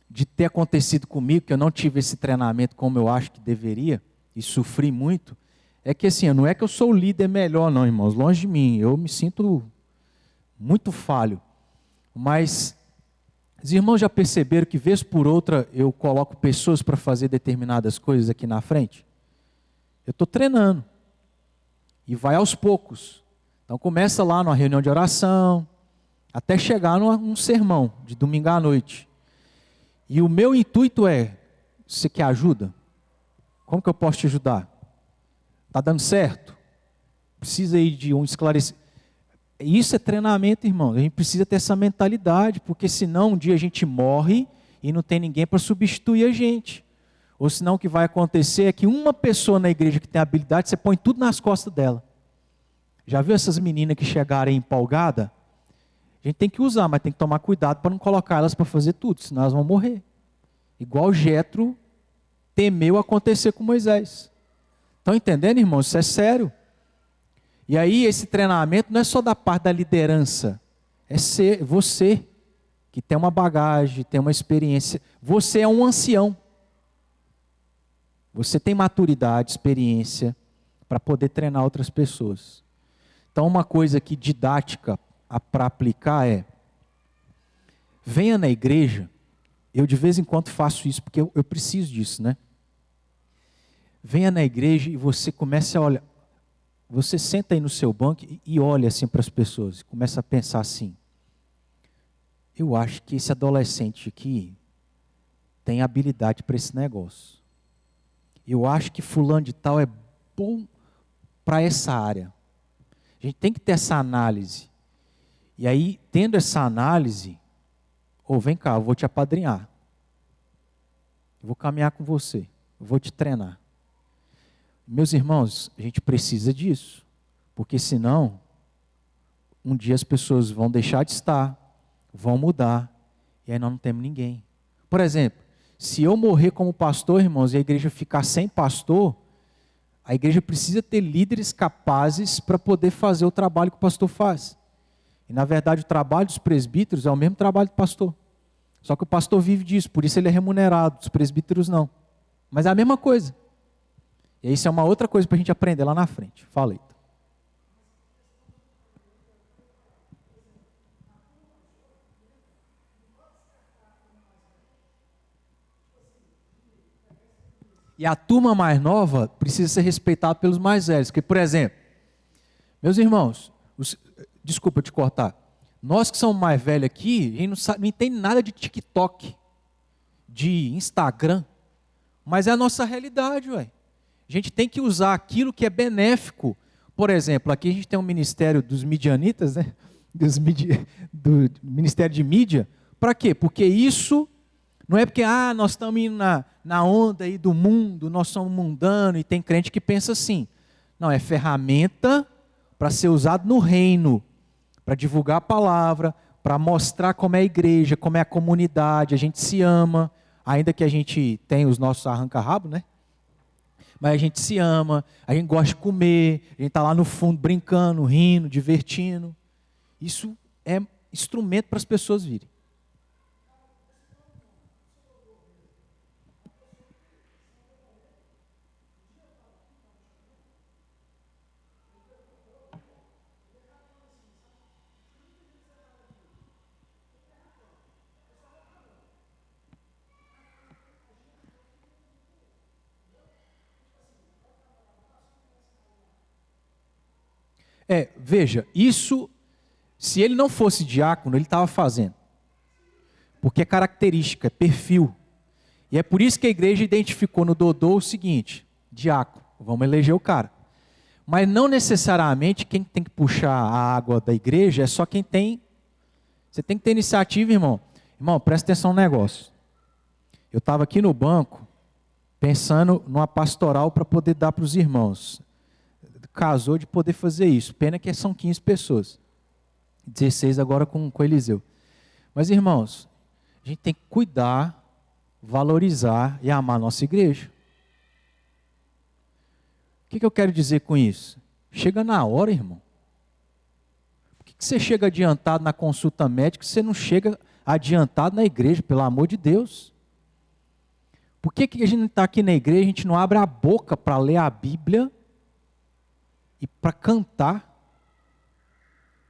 de ter acontecido comigo, que eu não tive esse treinamento como eu acho que deveria, e sofri muito, é que não é que eu sou o líder melhor não, irmãos, longe de mim, eu me sinto muito falho, mas os irmãos já perceberam que vez por outra eu coloco pessoas para fazer determinadas coisas aqui na frente? Eu estou treinando, e vai aos poucos. Então começa lá numa reunião de oração, até chegar num sermão de domingo à noite. E o meu intuito é, você quer ajuda? Como que eu posso te ajudar? Está dando certo? Precisa aí de um esclarecimento. Isso é treinamento, irmão. A gente precisa ter essa mentalidade, porque senão um dia a gente morre e não tem ninguém para substituir a gente. Ou senão o que vai acontecer é que uma pessoa na igreja que tem habilidade, você põe tudo nas costas dela. Já viu essas meninas que chegarem empolgadas? A gente tem que usar, mas tem que tomar cuidado para não colocar elas para fazer tudo, senão elas vão morrer. Igual Jetro temeu acontecer com Moisés. Estão entendendo, irmãos? Isso é sério. E aí esse treinamento não é só da parte da liderança, é ser você que tem uma bagagem, tem uma experiência. Você é um ancião. Você tem maturidade, experiência para poder treinar outras pessoas. Então uma coisa que didática para aplicar venha na igreja. Eu de vez em quando faço isso, porque eu preciso disso, né? Venha na igreja e você comece a olhar. Você senta aí no seu banco e olha assim para as pessoas. Começa a pensar assim. Eu acho que esse adolescente aqui, tem habilidade para esse negócio. Eu acho que fulano de tal é bom para essa área. A gente tem que ter essa análise. E aí, tendo essa análise, vem cá, eu vou te apadrinhar. Eu vou caminhar com você. Eu vou te treinar. Meus irmãos, a gente precisa disso. Porque senão, um dia as pessoas vão deixar de estar, vão mudar, e aí nós não temos ninguém. Por exemplo, se eu morrer como pastor, irmãos, e a igreja ficar sem pastor, a igreja precisa ter líderes capazes para poder fazer o trabalho que o pastor faz. E na verdade o trabalho dos presbíteros é o mesmo trabalho do pastor. Só que o pastor vive disso, por isso ele é remunerado, os presbíteros não. Mas é a mesma coisa. E isso é uma outra coisa para a gente aprender lá na frente. Fala aí. E a turma mais nova precisa ser respeitada pelos mais velhos. Porque, por exemplo, meus irmãos, desculpa te cortar, nós que somos mais velhos aqui, a gente não, sabe, não entende nada de TikTok, de Instagram, mas é a nossa realidade, ué. A gente tem que usar aquilo que é benéfico. Por exemplo, aqui a gente tem um ministério dos midianitas, né? Do Ministério de Mídia. Para quê? Porque isso não é porque nós estamos indo na onda aí do mundo, nós somos mundanos, e tem crente que pensa assim. Não, é ferramenta para ser usado no reino, para divulgar a palavra, para mostrar como é a igreja, como é a comunidade, a gente se ama, ainda que a gente tenha os nossos arranca-rabo, né? Mas a gente se ama, a gente gosta de comer, a gente está lá no fundo brincando, rindo, divertindo. Isso é instrumento para as pessoas virem. Veja, isso, se ele não fosse diácono, ele estava fazendo. Porque é característica, é perfil. E é por isso que a igreja identificou no Dodô o seguinte: diácono, vamos eleger o cara. Mas não necessariamente quem tem que puxar a água da igreja é só quem tem. Você tem que ter iniciativa, irmão. Irmão, presta atenção no negócio. Eu estava aqui no banco, pensando numa pastoral para poder dar para os irmãos. Casou de poder fazer isso. Pena que são 15 pessoas. 16 agora com o Eliseu. Mas, irmãos, a gente tem que cuidar, valorizar e amar a nossa igreja. O que eu quero dizer com isso? Chega na hora, irmão. Por que você chega adiantado na consulta médica e você não chega adiantado na igreja, pelo amor de Deus? Por que a gente está aqui na igreja, a gente não abre a boca para ler a Bíblia e para cantar?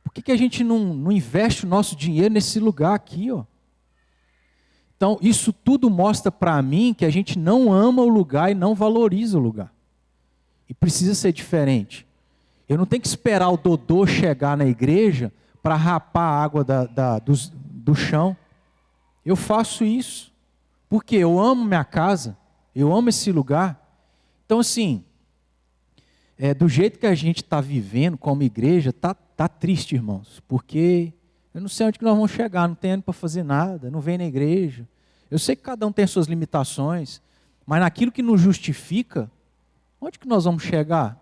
Por que a gente não investe o nosso dinheiro nesse lugar aqui, ó? Então, isso tudo mostra para mim que a gente não ama o lugar e não valoriza o lugar. E precisa ser diferente. Eu não tenho que esperar o Dodô chegar na igreja para rapar a água do chão. Eu faço isso. Porque eu amo minha casa, eu amo esse lugar. Então, assim, do jeito que a gente está vivendo como igreja, tá triste, irmãos. Porque eu não sei onde que nós vamos chegar, não tem ano para fazer nada, não vem na igreja. Eu sei que cada um tem suas limitações, mas naquilo que nos justifica, onde que nós vamos chegar?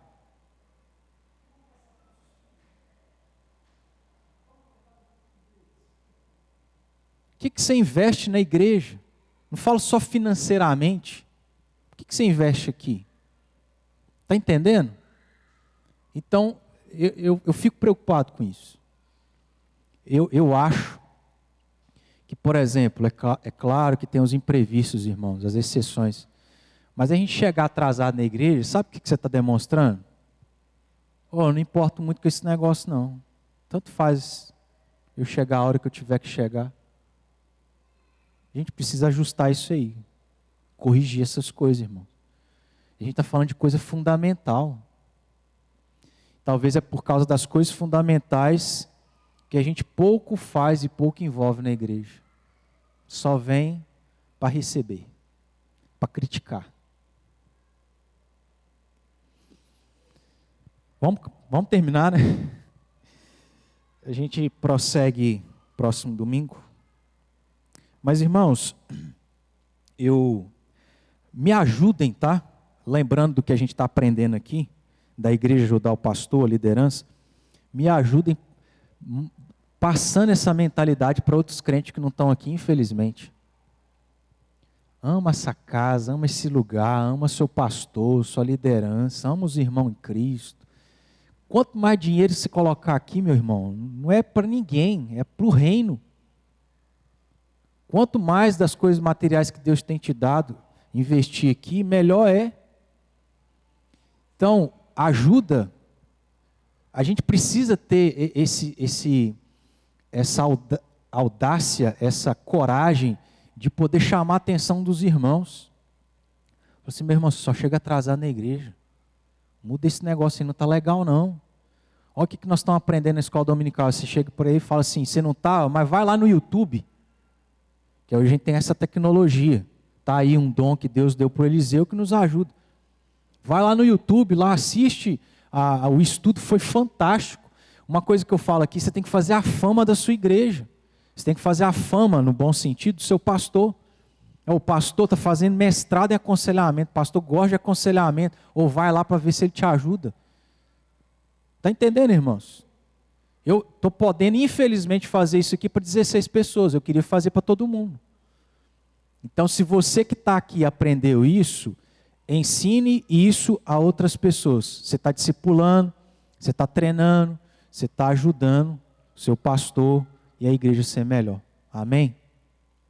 O que você investe na igreja? Não falo só financeiramente. O que você investe aqui? Está entendendo? Então, eu fico preocupado com isso. Eu acho que, por exemplo, é claro que tem os imprevistos, irmãos, as exceções. Mas a gente chegar atrasado na igreja, sabe o que você está demonstrando? Eu não importo muito com esse negócio, não. Tanto faz eu chegar a hora que eu tiver que chegar. A gente precisa ajustar isso aí. Corrigir essas coisas, irmão. A gente está falando de coisa fundamental. Talvez é por causa das coisas fundamentais que a gente pouco faz e pouco envolve na igreja. Só vem para receber, para criticar. Vamos terminar, né? A gente prossegue próximo domingo. Mas, irmãos, me ajudem, tá? Lembrando do que a gente está aprendendo aqui, da igreja ajudar o pastor, a liderança, me ajudem passando essa mentalidade para outros crentes que não estão aqui, infelizmente. Ama essa casa, ama esse lugar, ama seu pastor, sua liderança, ama os irmãos em Cristo. Quanto mais dinheiro se colocar aqui, meu irmão, não é para ninguém, é para o reino. Quanto mais das coisas materiais que Deus tem te dado, investir aqui, melhor é. Então, ajuda. A gente precisa ter essa audácia, essa coragem de poder chamar a atenção dos irmãos. Falei assim, meu irmão, você só chega atrasado na igreja. Muda esse negócio aí, não está legal não. Olha o que nós estamos aprendendo na escola dominical. Você chega por aí e fala assim, você não está, mas vai lá no YouTube. Que hoje a gente tem essa tecnologia. Está aí um dom que Deus deu para o Eliseu que nos ajuda. Vai lá no YouTube, lá assiste. O estudo foi fantástico. Uma coisa que eu falo aqui, você tem que fazer a fama da sua igreja. Você tem que fazer a fama, no bom sentido, do seu pastor. O pastor está fazendo mestrado em aconselhamento. O pastor gosta de aconselhamento. Ou vai lá para ver se ele te ajuda. Está entendendo, irmãos? Eu estou podendo, infelizmente, fazer isso aqui para 16 pessoas. Eu queria fazer para todo mundo. Então, se você que está aqui aprendeu isso, ensine isso a outras pessoas. Você está discipulando, você está treinando, você está ajudando o seu pastor e a igreja a ser melhor. Amém?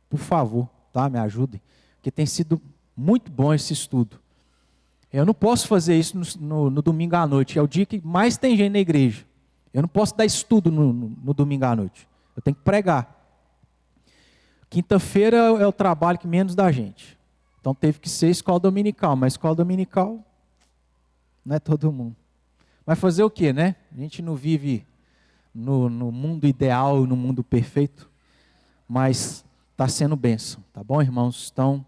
Por favor, tá? Me ajudem. Porque tem sido muito bom esse estudo. Eu não posso fazer isso no domingo à noite. É o dia que mais tem gente na igreja. Eu não posso dar estudo no domingo à noite. Eu tenho que pregar. Quinta-feira é o trabalho que menos dá gente. Então teve que ser escola dominical. Mas escola dominical não é todo mundo. Mas fazer o quê, né? A gente não vive no mundo ideal, no mundo perfeito. Mas está sendo bênção. Tá bom, irmãos? Então,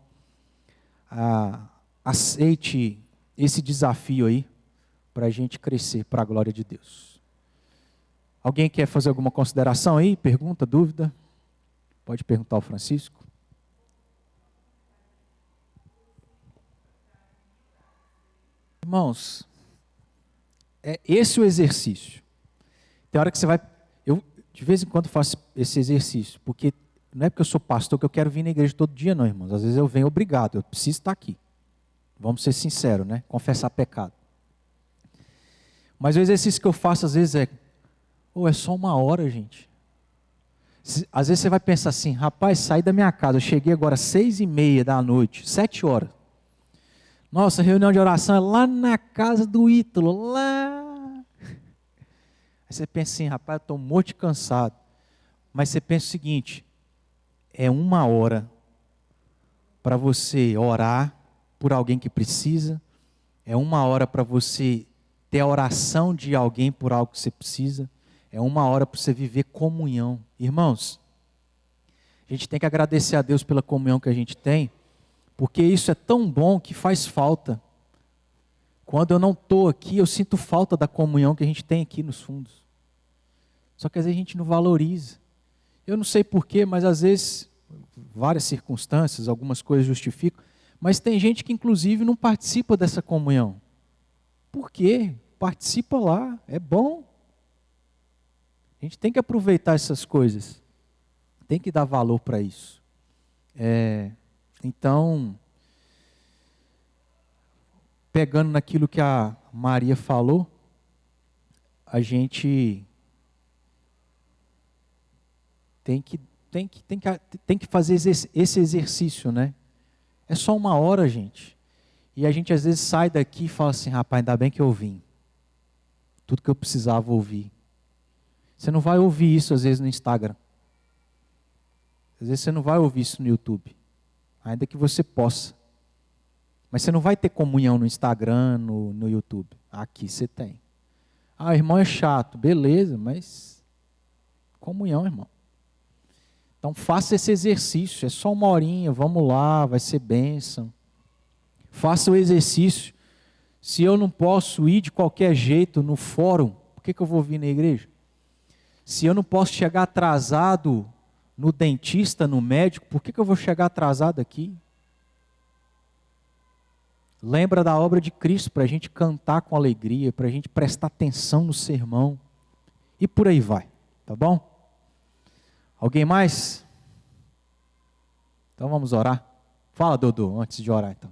aceite esse desafio aí para a gente crescer para a glória de Deus. Alguém quer fazer alguma consideração aí? Pergunta, dúvida? Pode perguntar ao Francisco. Irmãos, é esse o exercício. Tem hora que você vai... Eu, de vez em quando, faço esse exercício, porque não é porque eu sou pastor que eu quero vir na igreja todo dia, não, irmãos. Às vezes eu venho obrigado, eu preciso estar aqui. Vamos ser sinceros, né? Confessar pecado. Mas o exercício que eu faço, às vezes, é só 1 hora, gente. Às vezes você vai pensar assim, rapaz, saí da minha casa, eu cheguei agora às 6h30 da noite, 7 horas. Nossa, reunião de oração é lá na casa do Ítalo, lá. Aí você pensa assim, rapaz, eu estou morto de cansado. Mas você pensa o seguinte, é 1 hora para você orar por alguém que precisa, é 1 hora para você ter a oração de alguém por algo que você precisa, é 1 hora para você viver comunhão. Irmãos, a gente tem que agradecer a Deus pela comunhão que a gente tem, porque isso é tão bom que faz falta. Quando eu não estou aqui, eu sinto falta da comunhão que a gente tem aqui nos fundos. Só que às vezes a gente não valoriza. Eu não sei porquê, mas às vezes, várias circunstâncias, algumas coisas justificam, mas tem gente que inclusive não participa dessa comunhão. Por quê? Participa lá, é bom. A gente tem que aproveitar essas coisas. Tem que dar valor para isso. Então, pegando naquilo que a Maria falou, a gente tem que fazer esse exercício, né? É só 1 hora, gente. E a gente às vezes sai daqui e fala assim, rapaz, ainda bem que eu vim. Tudo que eu precisava ouvir. Você não vai ouvir isso às vezes no Instagram. Às vezes você não vai ouvir isso no YouTube. Ainda que você possa. Mas você não vai ter comunhão no Instagram, no YouTube. Aqui você tem. Irmão é chato. Beleza, mas comunhão, irmão. Então faça esse exercício, é só uma horinha, vamos lá, vai ser bênção. Faça o exercício. Se eu não posso ir de qualquer jeito no fórum, por que eu vou vir na igreja? Se eu não posso chegar atrasado no dentista, no médico, por que eu vou chegar atrasado aqui? Lembra da obra de Cristo para a gente cantar com alegria, para a gente prestar atenção no sermão. E por aí vai, tá bom? Alguém mais? Então vamos orar. Fala, Dodô, antes de orar então.